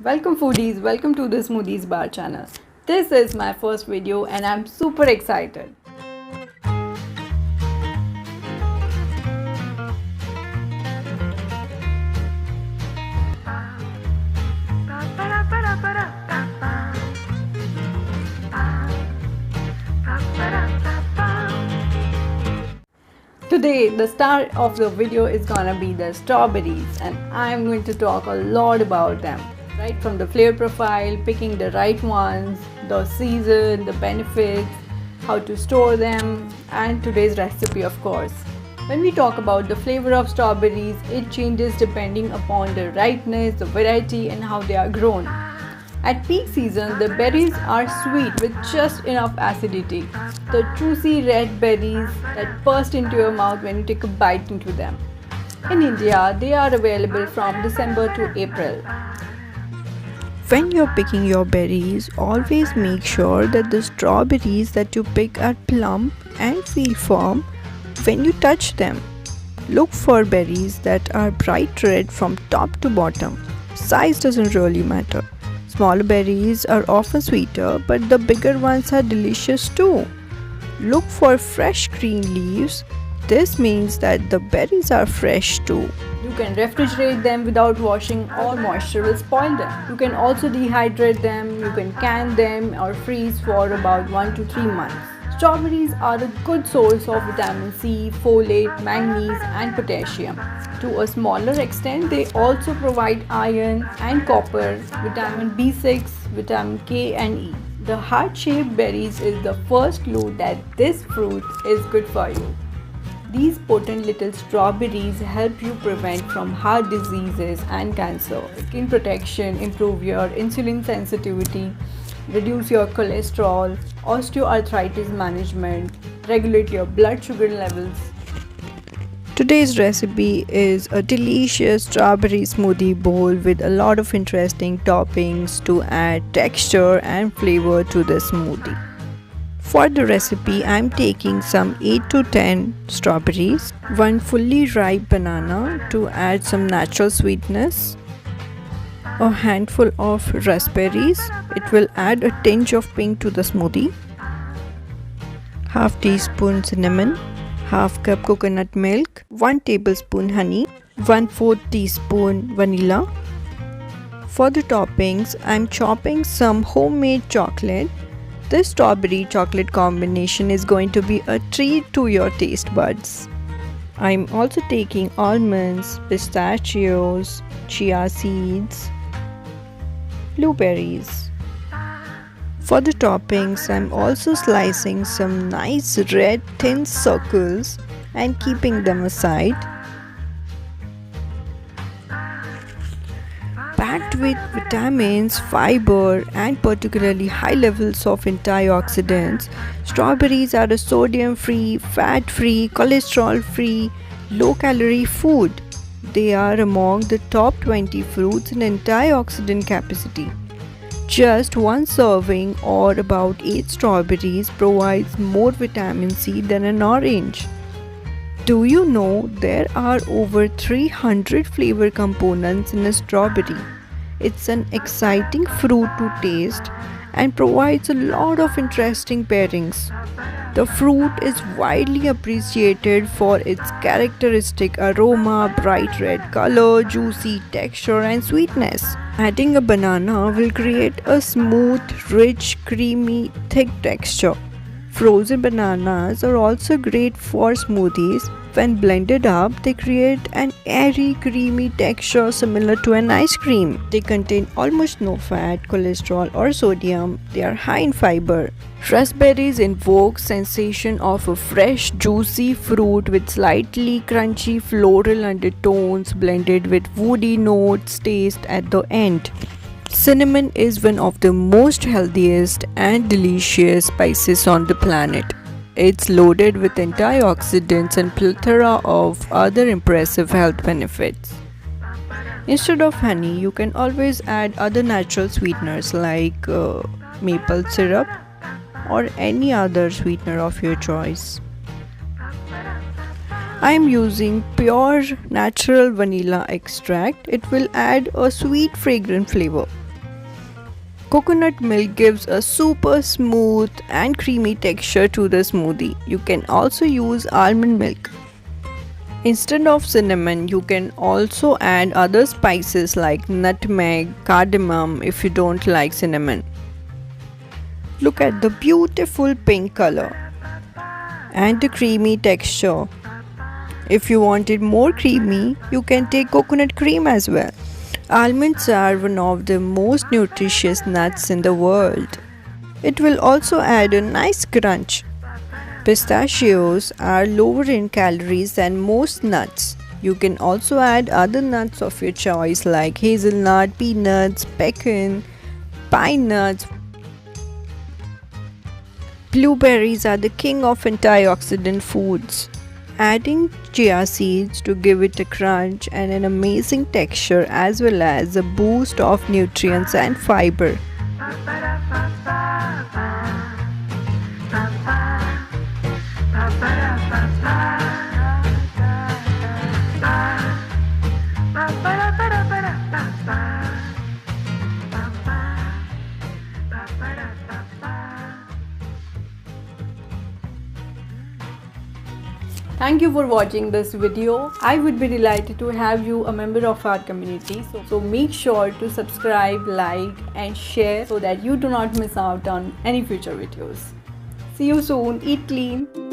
Welcome foodies, welcome to the Smoothies Bar channel. This is my first video and I'm super excited. Today the star of the video is gonna be the strawberries and I'm going to talk a lot about them. Right from the flavor profile, picking the right ones, the season, the benefits, how to store them, and today's recipe of course. When we talk about the flavor of strawberries, it changes depending upon the ripeness, the variety and how they are grown. At peak season, the berries are sweet with just enough acidity. The juicy red berries that burst into your mouth when you take a bite into them. In India, they are available from December to April. When you're picking your berries, always make sure that the strawberries that you pick are plump and feel firm when you touch them. Look for berries that are bright red from top to bottom. Size doesn't really matter. Smaller berries are often sweeter, but the bigger ones are delicious too. Look for fresh green leaves. This means that the berries are fresh too. You can refrigerate them without washing or moisture will spoil them. You can also dehydrate them, you can can them or freeze for about 1 to 3 months. Strawberries are a good source of vitamin C, folate, manganese and potassium. To a smaller extent, they also provide iron and copper, vitamin B6, vitamin K and E. The heart-shaped berries is the first clue that this fruit is good for you. These potent little strawberries help you prevent from heart diseases and cancer, skin protection, improve your insulin sensitivity, reduce your cholesterol, osteoarthritis management, regulate your blood sugar levels. Today's recipe is a delicious strawberry smoothie bowl with a lot of interesting toppings to add texture and flavor to the smoothie. For the recipe, I'm taking some 8 to 10 strawberries, one fully ripe banana to add some natural sweetness, a handful of raspberries, it will add a tinge of pink to the smoothie, half teaspoon cinnamon, half cup coconut milk, 1 tablespoon honey, 1/4 teaspoon vanilla. For the toppings, I'm chopping some homemade chocolate. This strawberry chocolate combination is going to be a treat to your taste buds. I'm also taking almonds, pistachios, chia seeds, blueberries. For the toppings, I'm also slicing some nice red thin circles and keeping them aside. Packed with vitamins, fiber, and particularly high levels of antioxidants, strawberries are a sodium-free, fat-free, cholesterol-free, low-calorie food. They are among the top 20 fruits in antioxidant capacity. Just one serving or about 8 strawberries provides more vitamin C than an orange. Do you know there are over 300 flavor components in a strawberry? It's an exciting fruit to taste and provides a lot of interesting pairings. The fruit is widely appreciated for its characteristic aroma, bright red color, juicy texture and sweetness. Adding a banana will create a smooth, rich, creamy, thick texture. Frozen bananas are also great for smoothies. When blended up, they create an airy, creamy texture similar to an ice cream. They contain almost no fat, cholesterol or sodium. They are high in fiber. Raspberries invoke sensation of a fresh, juicy fruit with slightly crunchy floral undertones blended with woody notes taste at the end. Cinnamon is one of the most healthiest and delicious spices on the planet. It's loaded with antioxidants and plethora of other impressive health benefits. Instead of honey, you can always add other natural sweeteners like maple syrup or any other sweetener of your choice. I am using pure natural vanilla extract. It will add a sweet fragrant flavor. Coconut milk gives a super smooth and creamy texture to the smoothie. You can also use almond milk. Instead of cinnamon, you can also add other spices like nutmeg, cardamom if you don't like cinnamon. Look at the beautiful pink color and the creamy texture. If you want it more creamy, you can take coconut cream as well. Almonds are one of the most nutritious nuts in the world. It will also add a nice crunch. Pistachios are lower in calories than most nuts. You can also add other nuts of your choice like hazelnut, peanuts, pecan, pine nuts. Blueberries are the king of antioxidant foods. Adding chia seeds to give it a crunch and an amazing texture as well as a boost of nutrients and fiber. Thank you for watching this video. I would be delighted to have you a member of our community. So make sure to subscribe, like and share so that you do not miss out on any future videos. See you soon. Eat clean.